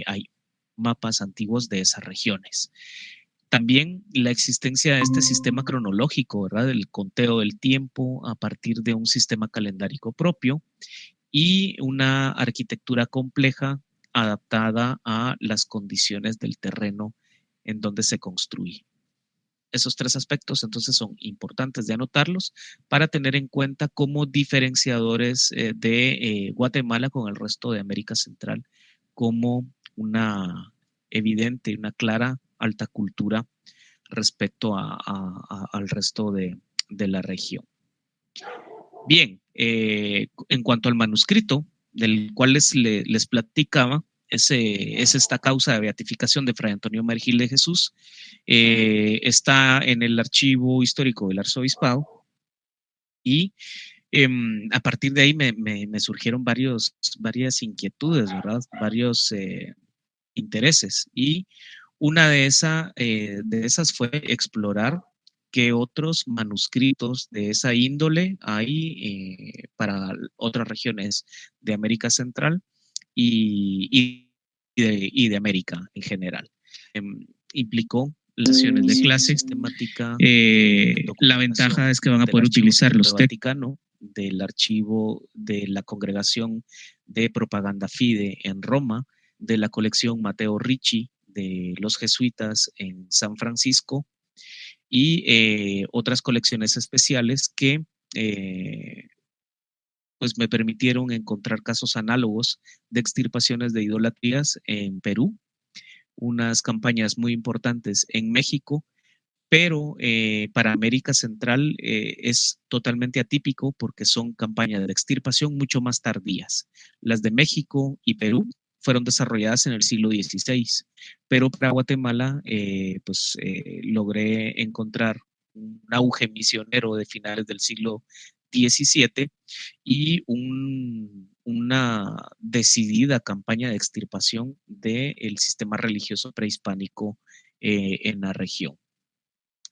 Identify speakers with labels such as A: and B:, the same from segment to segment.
A: hay mapas antiguos de esas regiones. También la existencia de este sistema cronológico, ¿verdad? El conteo del tiempo a partir de un sistema calendárico propio y una arquitectura compleja adaptada a las condiciones del terreno en donde se construye. Esos tres aspectos entonces son importantes de anotarlos para tener en cuenta como diferenciadores de Guatemala con el resto de América Central como una evidente y una clara alta cultura respecto al resto de la región. Bien, en cuanto al manuscrito, del cual les platicaba, es esta causa de beatificación de Fray Antonio María Gil de Jesús. Está en el archivo histórico del arzobispado y a partir de ahí me surgieron varias inquietudes, ¿verdad? Varios intereses y una de esas fue explorar qué otros manuscritos de esa índole hay para otras regiones de América Central y de América en general. Implicó las sesiones de clases, temática,
B: la ventaja es que van a poder utilizar los textos
A: Vaticano, del archivo de la Congregación de Propaganda Fide en Roma, de la colección Mateo Ricci de los jesuitas en San Francisco y otras colecciones especiales que pues me permitieron encontrar casos análogos de extirpaciones de idolatrías en Perú, unas campañas muy importantes en México, pero para América Central es totalmente atípico porque son campañas de extirpación mucho más tardías. Las de México y Perú fueron desarrolladas en el siglo XVI, pero para Guatemala logré encontrar un auge misionero de finales del siglo XVII y una decidida campaña de extirpación del sistema religioso prehispánico en la región.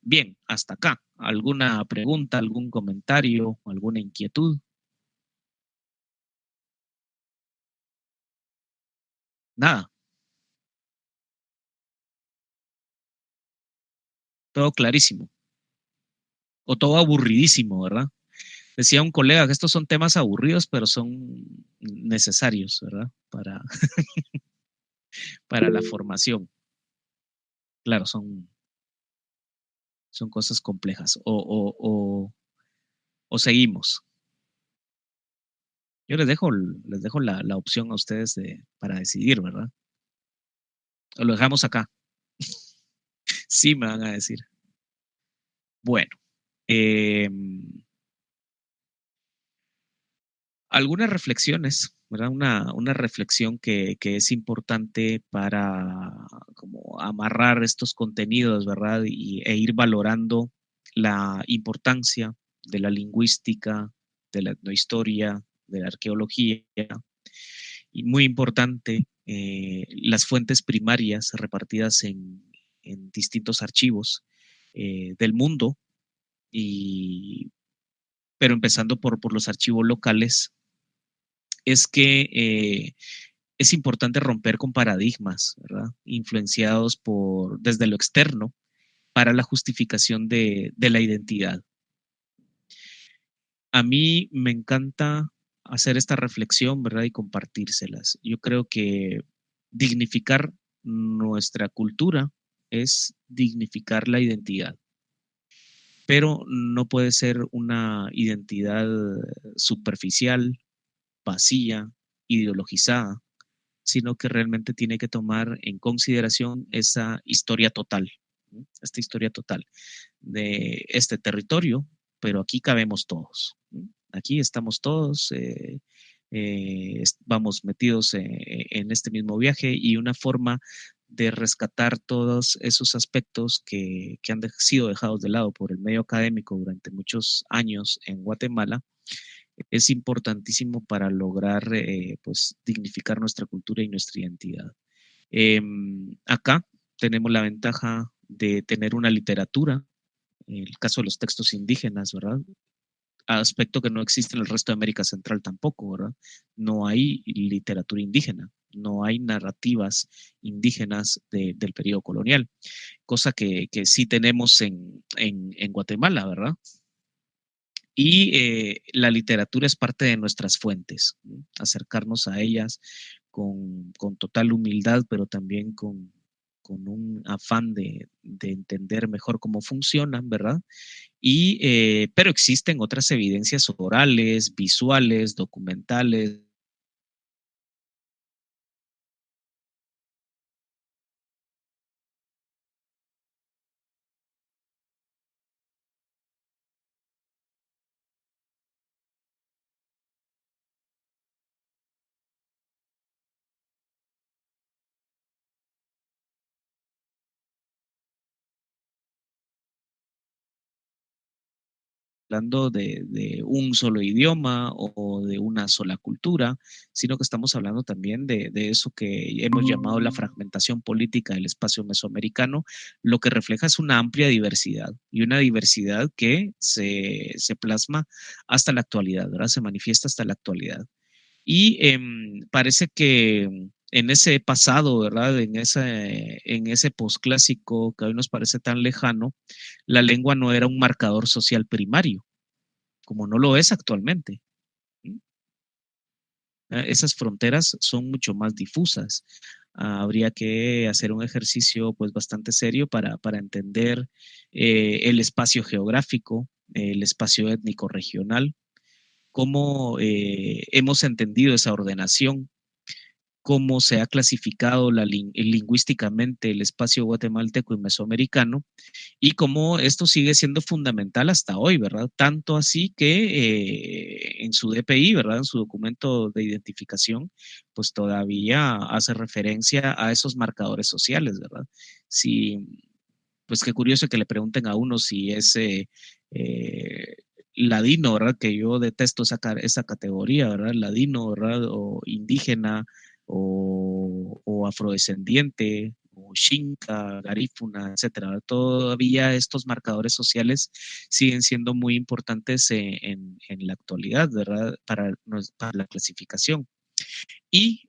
A: Bien, hasta acá. ¿Alguna pregunta, algún comentario, alguna inquietud? Nada. Todo clarísimo. O todo aburridísimo, ¿verdad? Decía un colega que estos son temas aburridos, pero son necesarios, ¿verdad? Para la formación. Claro, son cosas complejas. O seguimos. Yo les dejo la opción a ustedes para decidir, ¿verdad? O lo dejamos acá. Sí, me van a decir. Bueno. Algunas reflexiones, ¿verdad? Una reflexión que es importante para como amarrar estos contenidos, ¿verdad? E ir valorando la importancia de la lingüística, de la etnohistoria, de la arqueología, y muy importante, las fuentes primarias repartidas en distintos archivos del mundo, pero empezando por los archivos locales, es que es importante romper con paradigmas, ¿verdad? Influenciados desde lo externo para la justificación de la identidad. A mí me encanta hacer esta reflexión, ¿verdad? Y compartírselas. Yo creo que dignificar nuestra cultura es dignificar la identidad, pero no puede ser una identidad superficial, vacía, ideologizada, sino que realmente tiene que tomar en consideración esa historia total, ¿no? Esta historia total de este territorio, pero aquí cabemos todos, ¿no? Aquí estamos todos, vamos metidos en este mismo viaje y una forma de rescatar todos esos aspectos que han sido dejados de lado por el medio académico durante muchos años en Guatemala es importantísimo para lograr pues dignificar nuestra cultura y nuestra identidad. Acá tenemos la ventaja de tener una literatura, en el caso de los textos indígenas, ¿verdad? Aspecto que no existe en el resto de América Central tampoco, ¿verdad? No hay literatura indígena. no hay narrativas indígenas del periodo colonial, cosa que sí tenemos en Guatemala, ¿verdad? Y la literatura es parte de nuestras fuentes, ¿no? Acercarnos a ellas con total humildad, pero también con un afán de entender mejor cómo funcionan, ¿verdad? Pero existen otras evidencias orales, visuales, documentales, hablando de un solo idioma o de una sola cultura, sino que estamos hablando también de eso que hemos llamado la fragmentación política del espacio mesoamericano, lo que refleja es una amplia diversidad y una diversidad que se plasma hasta la actualidad, ¿verdad? Se manifiesta hasta la actualidad. Y parece que en ese pasado, ¿verdad? En ese posclásico que hoy nos parece tan lejano, la lengua no era un marcador social primario, como no lo es actualmente. Esas fronteras son mucho más difusas. Habría que hacer un ejercicio pues bastante serio para entender el espacio geográfico, el espacio étnico regional, cómo hemos entendido esa ordenación, cómo se ha clasificado lingüísticamente el espacio guatemalteco y mesoamericano y cómo esto sigue siendo fundamental hasta hoy, ¿verdad? Tanto así que en su DPI, ¿verdad? En su documento de identificación, pues todavía hace referencia a esos marcadores sociales, ¿verdad? Si, pues qué curioso que le pregunten a uno si es eh, ladino, ¿verdad? Que yo detesto esa categoría, ¿verdad? Ladino, ¿verdad? O indígena o afrodescendiente o Xinca, Garífuna, etcétera. ¿Verdad? Todavía estos marcadores sociales siguen siendo muy importantes en la actualidad, ¿verdad? Para la clasificación. Y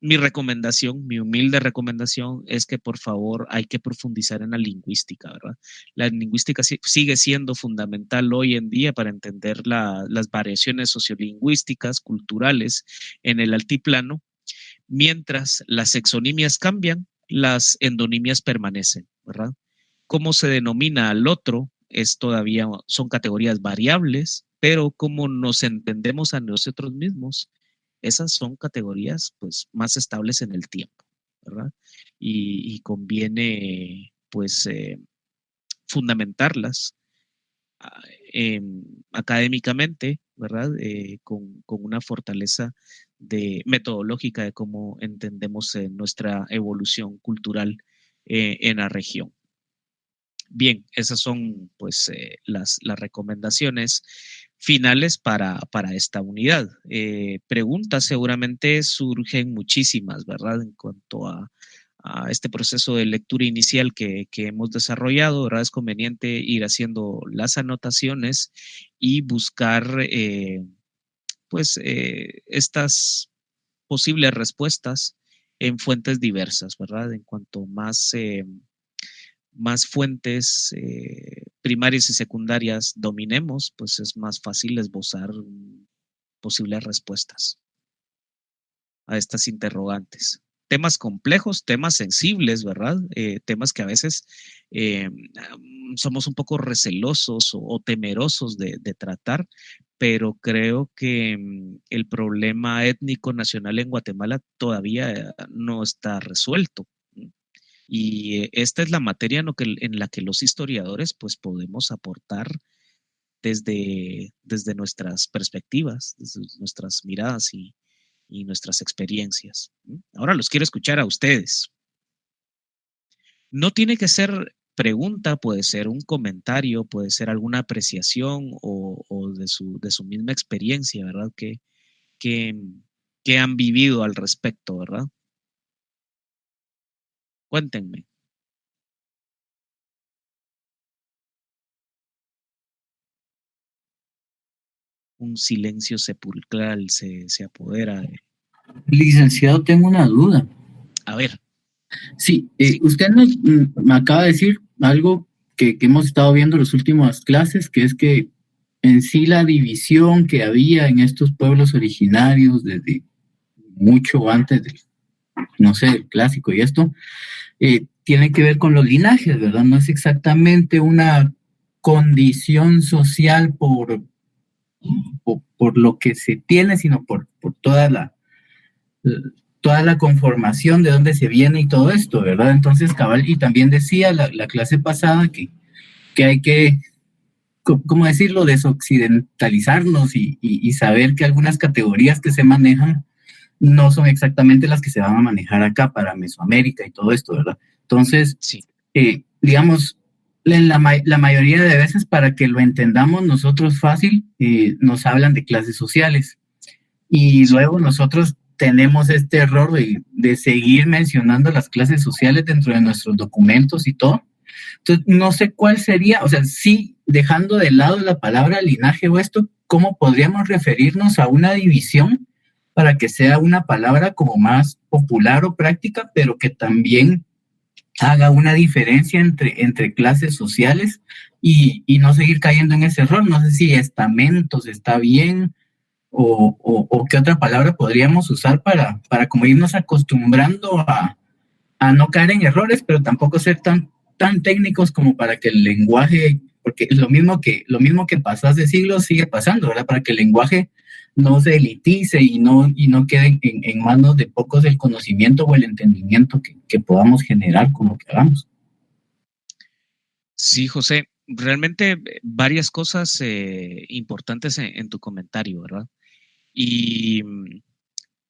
A: mi recomendación, mi humilde recomendación es que por favor hay que profundizar en la lingüística, ¿verdad? La lingüística sigue siendo fundamental hoy en día para entender las variaciones sociolingüísticas, culturales en el altiplano. Mientras las exonimias cambian, las endonimias permanecen, ¿verdad? Cómo se denomina al otro es todavía, son categorías variables, pero cómo nos entendemos a nosotros mismos, esas son categorías pues más estables en el tiempo, ¿verdad? Y conviene pues fundamentarlas eh, académicamente, ¿verdad? Con una fortaleza metodológica de cómo entendemos nuestra evolución cultural en la región. Bien, esas son pues las recomendaciones finales para esta unidad. Preguntas seguramente surgen muchísimas, ¿verdad? En cuanto a este proceso de lectura inicial que hemos desarrollado, ¿verdad? Es conveniente ir haciendo las anotaciones y buscar pues estas posibles respuestas en fuentes diversas, ¿verdad? En cuanto más fuentes primarias y secundarias dominemos, pues es más fácil esbozar posibles respuestas a estas interrogantes. Temas complejos, temas sensibles, ¿verdad? Temas que a veces eh, somos un poco recelosos o temerosos de tratar, pero creo que el problema étnico nacional en Guatemala todavía no está resuelto. Y esta es la materia en la que los historiadores pues podemos aportar desde nuestras perspectivas, desde nuestras miradas y nuestras experiencias. Ahora los quiero escuchar a ustedes. No tiene que ser pregunta, puede ser un comentario, puede ser alguna apreciación o de su misma experiencia, ¿verdad? Que, que han vivido al respecto, ¿verdad? Cuéntenme. Un silencio sepulcral se apodera.
C: Licenciado, tengo una duda.
A: A ver.
C: Sí, usted me acaba de decir algo que hemos estado viendo en las últimas clases, que es que en sí la división que había en estos pueblos originarios desde mucho antes del, no sé, el clásico y esto, tiene que ver con los linajes, ¿verdad? No es exactamente una condición social por lo que se tiene, sino por toda la conformación de dónde se viene y todo esto, ¿verdad? Entonces, cabal, y también decía la clase pasada que hay que, ¿cómo decirlo?, desoccidentalizarnos y saber que algunas categorías que se manejan no son exactamente las que se van a manejar acá para Mesoamérica y todo esto, ¿verdad? Entonces,
A: Sí.
C: Digamos, la mayoría de veces para que lo entendamos nosotros fácil, nos hablan de clases sociales y
A: Sí.
C: luego nosotros tenemos este error de seguir mencionando las clases sociales dentro de nuestros documentos y todo. Entonces, no sé cuál sería, o sea, sí, dejando de lado la palabra linaje o esto, ¿cómo podríamos referirnos a una división para que sea una palabra como más popular o práctica, pero que también haga una diferencia entre clases sociales y no seguir cayendo en ese error? No sé si estamentos está bien o qué otra palabra podríamos usar para como irnos acostumbrando a no caer en errores, pero tampoco ser tan técnicos como para que el lenguaje, porque es lo mismo que pasó hace siglos sigue pasando, ¿verdad? Para que el lenguaje no se elitice y no quede en manos de pocos el conocimiento o el entendimiento que podamos generar con lo que hagamos.
A: Sí, José, realmente varias cosas importantes en tu comentario, ¿verdad? Y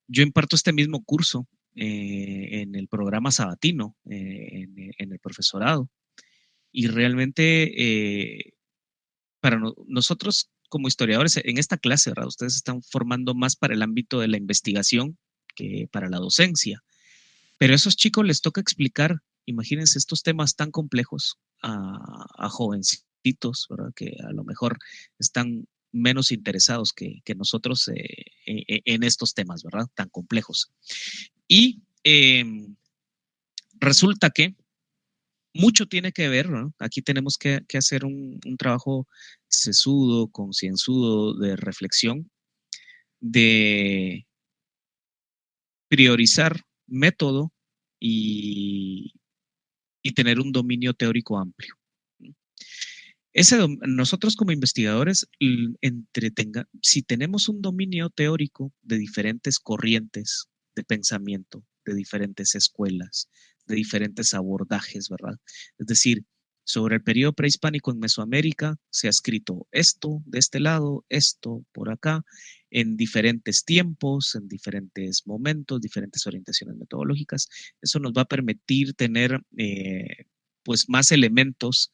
A: yo imparto este mismo curso en el programa sabatino, en el profesorado, y realmente para nosotros como historiadores en esta clase, ¿verdad? Ustedes están formando más para el ámbito de la investigación que para la docencia, pero a esos chicos les toca explicar, imagínense, estos temas tan complejos a jovencitos, ¿verdad? Que a lo mejor están menos interesados que nosotros en estos temas, ¿verdad? Tan complejos. Y resulta que mucho tiene que ver, ¿no? Aquí tenemos que hacer un trabajo sesudo, concienzudo, de reflexión, de priorizar método y, y tener un dominio teórico amplio. Nosotros como investigadores, si tenemos un dominio teórico de diferentes corrientes de pensamiento, de diferentes escuelas, de diferentes abordajes, ¿verdad? Es decir, sobre el periodo prehispánico en Mesoamérica se ha escrito esto de este lado, esto por acá, en diferentes tiempos, en diferentes momentos, diferentes orientaciones metodológicas. Eso nos va a permitir tener pues más elementos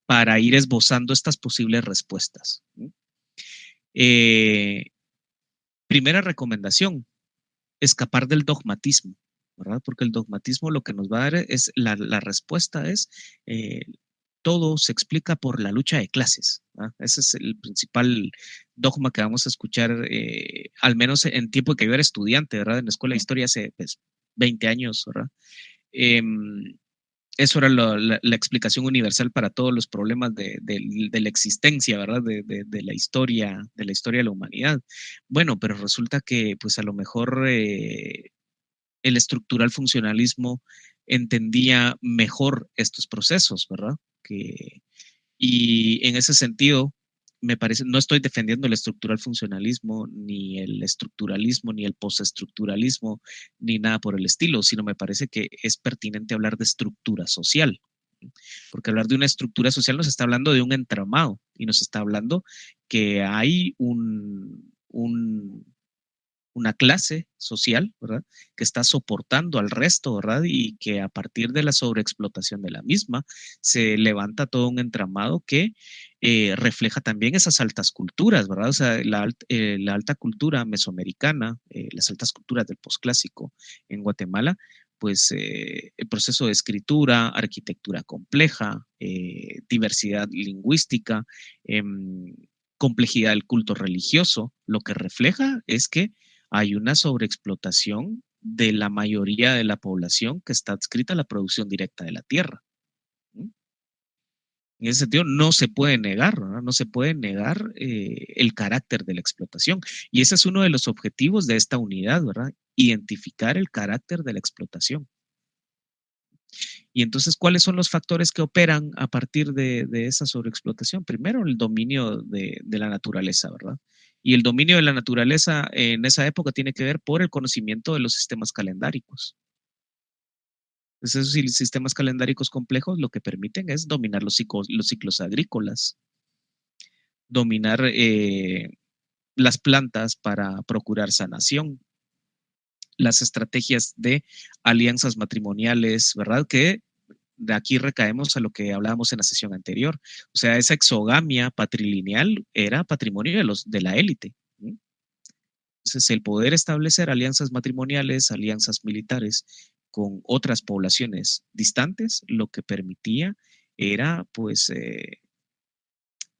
A: para ir esbozando estas posibles respuestas. Eh, Primera recomendación, escapar del dogmatismo, ¿verdad? Porque el dogmatismo lo que nos va a dar es, la respuesta es, todo se explica por la lucha de clases, ¿verdad? Ese es el principal dogma que vamos a escuchar, al menos en tiempo que yo era estudiante, ¿verdad? En la escuela de historia hace pues, 20 años, ¿verdad? Eh, Eso era la explicación universal para todos los problemas de la existencia, ¿verdad? De la historia de la humanidad. Bueno, pero resulta que, pues a lo mejor el estructural funcionalismo entendía mejor estos procesos, ¿verdad? Y en ese sentido, me parece, no estoy defendiendo el estructural funcionalismo, ni el estructuralismo, ni el postestructuralismo, ni nada por el estilo, sino me parece que es pertinente hablar de estructura social, porque hablar de una estructura social nos está hablando de un entramado y nos está hablando que hay una clase social, ¿verdad? Que está soportando al resto, ¿verdad? Y que a partir de la sobreexplotación de la misma se levanta todo un entramado que refleja también esas altas culturas, ¿verdad? O sea, la alta cultura mesoamericana, las altas culturas del posclásico en Guatemala, pues el proceso de escritura, arquitectura compleja, diversidad lingüística, complejidad del culto religioso, lo que refleja es que hay una sobreexplotación de la mayoría de la población que está adscrita a la producción directa de la tierra. En ese sentido, no se puede negar, ¿no? No se puede negar el carácter de la explotación. Y ese es uno de los objetivos de esta unidad, ¿verdad? Identificar el carácter de la explotación. Y entonces, ¿cuáles son los factores que operan a partir de esa sobreexplotación? Primero, el dominio de la naturaleza, ¿verdad? Y el dominio de la naturaleza en esa época tiene que ver por el conocimiento de los sistemas calendáricos. Entonces, esos sistemas calendáricos complejos lo que permiten es dominar los ciclos agrícolas, dominar las plantas para procurar sanación, las estrategias de alianzas matrimoniales, ¿verdad? Que de aquí recaemos a lo que hablábamos en la sesión anterior. O sea, esa exogamia patrilineal era patrimonio de la élite. Entonces, el poder establecer alianzas matrimoniales, alianzas militares con otras poblaciones distantes, lo que permitía era, pues,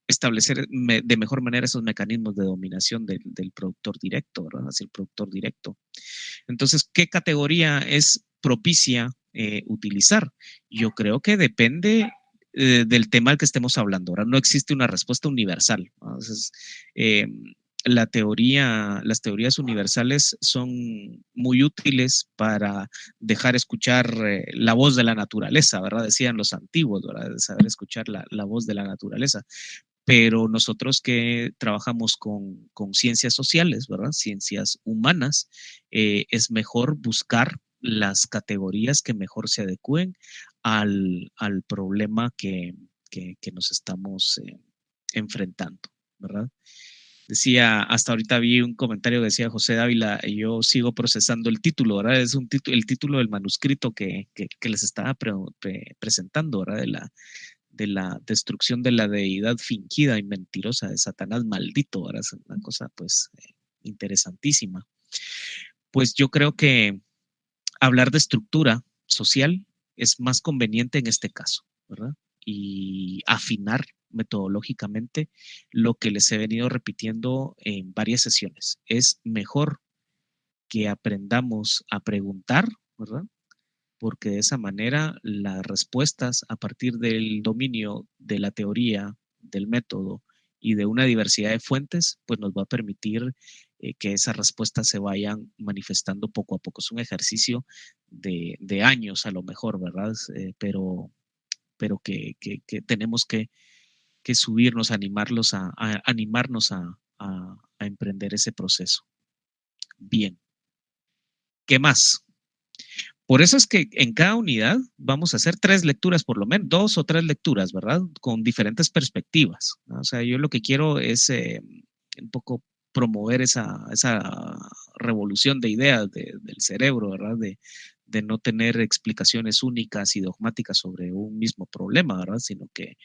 A: establecer de mejor manera esos mecanismos de dominación del productor directo, ¿verdad? Hacia el productor directo. Entonces, ¿qué categoría es propicia utilizar? Yo creo que depende del tema al que estemos hablando. Ahora, no existe una respuesta universal. Entonces, las teorías universales son muy útiles para dejar escuchar la voz de la naturaleza, ¿verdad? Decían los antiguos, ¿verdad? De saber escuchar la voz de la naturaleza. Pero nosotros que trabajamos con ciencias sociales, ¿verdad? Ciencias humanas, es mejor buscar las categorías que mejor se adecúen al problema que nos estamos enfrentando, ¿verdad? Decía, hasta ahorita vi un comentario que decía José Dávila, yo sigo procesando el título, ¿verdad? Es el título del manuscrito que les estaba presentando, ¿verdad? De la destrucción de la deidad fingida y mentirosa de Satanás maldito, ¿verdad? Es una cosa, pues, interesantísima. Pues yo creo que hablar de estructura social es más conveniente en este caso, ¿verdad? Y afinar metodológicamente lo que les he venido repitiendo en varias sesiones. Es mejor que aprendamos a preguntar, ¿verdad? Porque de esa manera las respuestas a partir del dominio de la teoría, del método y de una diversidad de fuentes, pues nos va a permitir que esas respuestas se vayan manifestando poco a poco. Es un ejercicio de años a lo mejor, ¿verdad? Pero que tenemos que subirnos, animarnos a emprender ese proceso. Bien. ¿Qué más? Por eso es que en cada unidad vamos a hacer 3 lecturas, por lo menos 2 o 3 lecturas, ¿verdad? Con diferentes perspectivas, ¿no? O sea, yo lo que quiero es un poco promover esa revolución de ideas del cerebro, ¿verdad? De no tener explicaciones únicas y dogmáticas sobre un mismo problema, ¿verdad? Sino que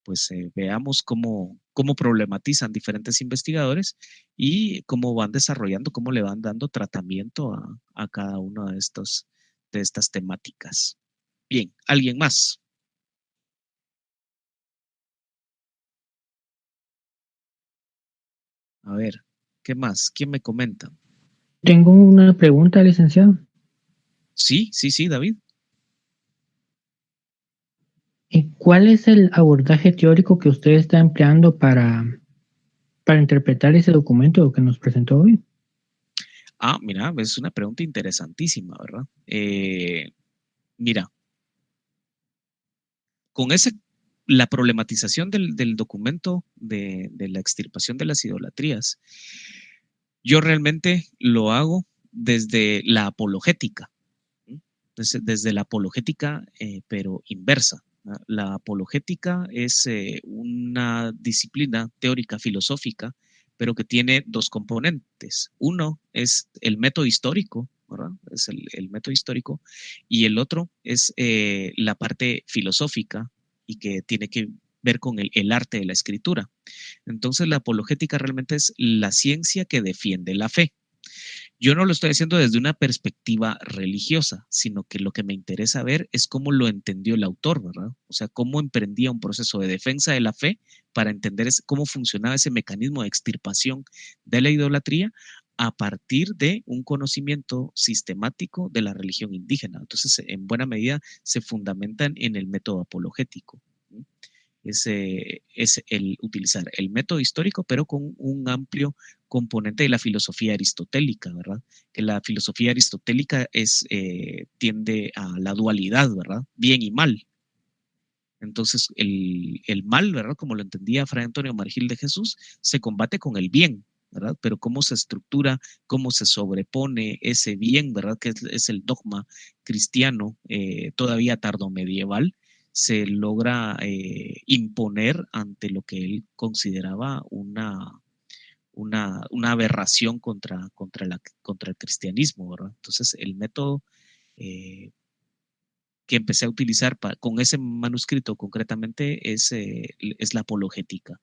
A: pues veamos cómo problematizan diferentes investigadores y cómo van desarrollando, cómo le van dando tratamiento a cada uno de estas temáticas. Bien, ¿alguien más? A ver, ¿qué más? ¿Quién me comenta?
D: Tengo una pregunta, licenciado.
A: Sí, David.
D: ¿Cuál es el abordaje teórico que usted está empleando para interpretar ese documento que nos presentó hoy?
A: Mira, es una pregunta interesantísima, ¿verdad? Mira, con la problematización del documento de la extirpación de las idolatrías, yo realmente lo hago desde la apologética, desde la apologética, pero inversa. La apologética es una disciplina teórica filosófica, pero que tiene 2 componentes. Uno es el método histórico, ¿verdad? Es el método histórico, y el otro es la parte filosófica y que tiene que ver con el arte de la escritura. Entonces, la apologética realmente es la ciencia que defiende la fe. Yo no lo estoy haciendo desde una perspectiva religiosa, sino que lo que me interesa ver es cómo lo entendió el autor, ¿verdad? O sea, cómo emprendía un proceso de defensa de la fe para entender cómo funcionaba ese mecanismo de extirpación de la idolatría a partir de un conocimiento sistemático de la religión indígena. Entonces, en buena medida, se fundamentan en el método apologético. Es el utilizar el método histórico, pero con un amplio componente de la filosofía aristotélica, ¿verdad? Que la filosofía aristotélica tiende a la dualidad, ¿verdad? Bien y mal. Entonces, el mal, ¿verdad? Como lo entendía Fray Antonio Margil de Jesús, se combate con el bien, ¿verdad? Pero cómo se estructura, cómo se sobrepone ese bien, ¿verdad? Que es el dogma cristiano todavía tardomedieval, se logra imponer ante lo que él consideraba una aberración contra el cristianismo, ¿verdad? Entonces, el método que empecé a utilizar con ese manuscrito concretamente es la apologética.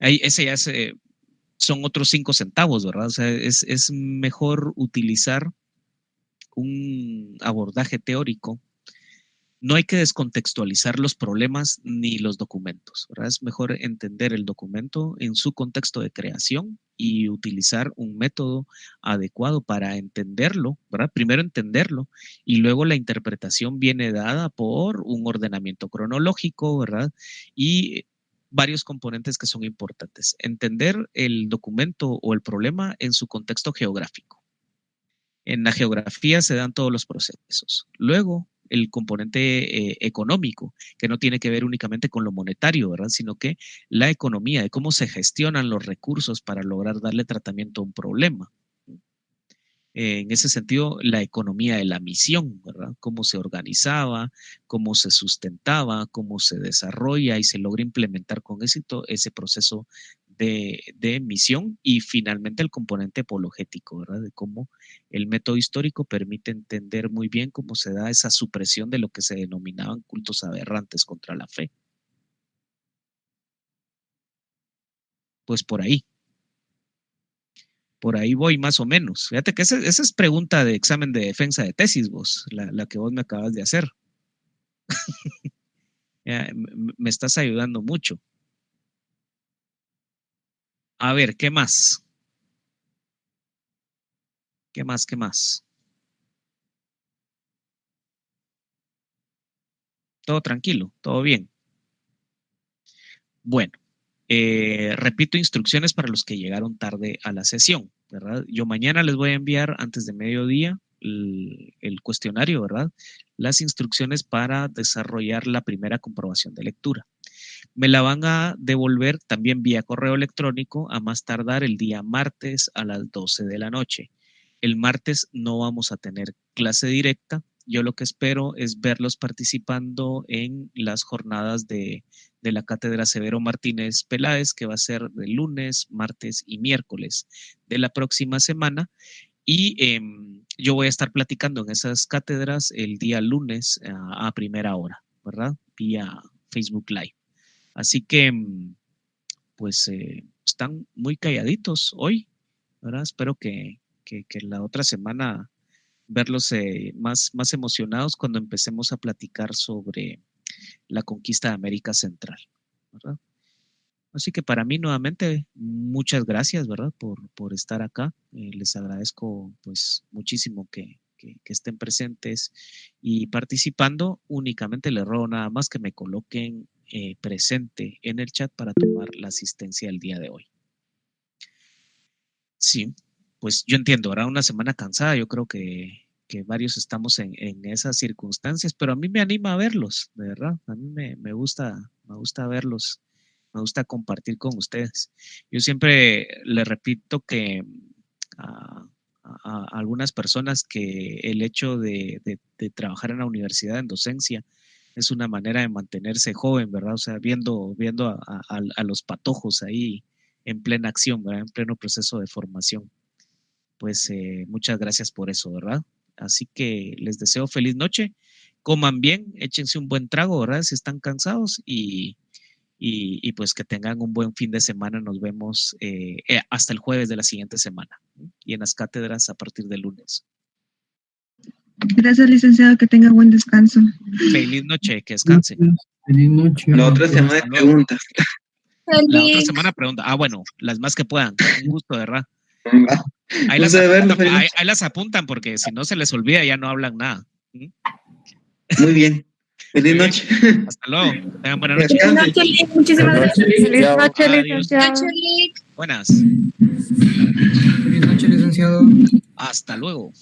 A: Ese ya son otros 5 centavos, ¿verdad? O sea, es mejor utilizar un abordaje teórico. No hay que descontextualizar los problemas ni los documentos, ¿verdad? Es mejor entender el documento en su contexto de creación y utilizar un método adecuado para entenderlo, ¿verdad? Primero entenderlo y luego la interpretación viene dada por un ordenamiento cronológico, ¿verdad? Y varios componentes que son importantes. Entender el documento o el problema en su contexto geográfico. En la geografía se dan todos los procesos. Luego, el componente económico, que no tiene que ver únicamente con lo monetario, ¿verdad? Sino que la economía, de cómo se gestionan los recursos para lograr darle tratamiento a un problema. En ese sentido, la economía de la misión, ¿verdad? Cómo se organizaba, cómo se sustentaba, cómo se desarrolla y se logra implementar con éxito ese proceso de misión, y finalmente el componente apologético, ¿verdad? De cómo el método histórico permite entender muy bien cómo se da esa supresión de lo que se denominaban cultos aberrantes contra la fe. Pues por ahí voy más o menos. Fíjate que esa es pregunta de examen de defensa de tesis, vos, la que vos me acabas de hacer. Ya, me estás ayudando mucho. A ver, ¿qué más? ¿Qué más? ¿Qué más? Todo tranquilo, todo bien. Bueno, repito instrucciones para los que llegaron tarde a la sesión, ¿verdad? Yo mañana les voy a enviar antes de mediodía el cuestionario, ¿verdad? Las instrucciones para desarrollar la primera comprobación de lectura. Me la van a devolver también vía correo electrónico a más tardar el día martes a las 12 de la noche. El martes no vamos a tener clase directa. Yo lo que espero es verlos participando en las jornadas de la Cátedra Severo Martínez Peláez, que va a ser de lunes, martes y miércoles de la próxima semana. Y yo voy a estar platicando en esas cátedras el día lunes a primera hora, ¿verdad? Vía Facebook Live. Así que, pues, están muy calladitos hoy, ¿verdad? Espero que la otra semana verlos más emocionados cuando empecemos a platicar sobre la conquista de América Central, ¿verdad? Así que para mí nuevamente, muchas gracias, ¿verdad? Por estar acá. Les agradezco pues muchísimo que estén presentes y participando. Únicamente les ruego nada más que me coloquen presente en el chat para tomar la asistencia el día de hoy. Sí, pues yo entiendo, ahora una semana cansada, yo creo que varios estamos en esas circunstancias, pero a mí me anima a verlos, de verdad, a mí me gusta verlos, me gusta compartir con ustedes. Yo siempre le repito que a algunas personas que el hecho de trabajar en la universidad, en docencia, es una manera de mantenerse joven, ¿verdad? O sea, viendo a los patojos ahí en plena acción, ¿verdad? En pleno proceso de formación. Pues muchas gracias por eso, ¿verdad? Así que les deseo feliz noche, coman bien, échense un buen trago, ¿verdad? Si están cansados y pues que tengan un buen fin de semana. Nos vemos hasta el jueves de la siguiente semana, ¿sí? Y en las cátedras a partir del lunes.
E: Gracias, licenciado, que tenga buen descanso.
A: Feliz noche, que descansen.
C: Feliz noche.
F: La otra semana de preguntas.
A: La otra semana pregunta. Bueno, las más que puedan. Un gusto, de verdad. Ahí las apuntan porque si no se les olvida ya no hablan nada.
E: Muy bien. Feliz noche.
A: Hasta luego. Tengan buena noche.
F: Feliz noche, Lick. Muchísimas gracias.
G: Feliz noche,
A: Adiós.
G: licenciado.
A: Buenas.
H: Feliz noche, licenciado.
A: Hasta luego.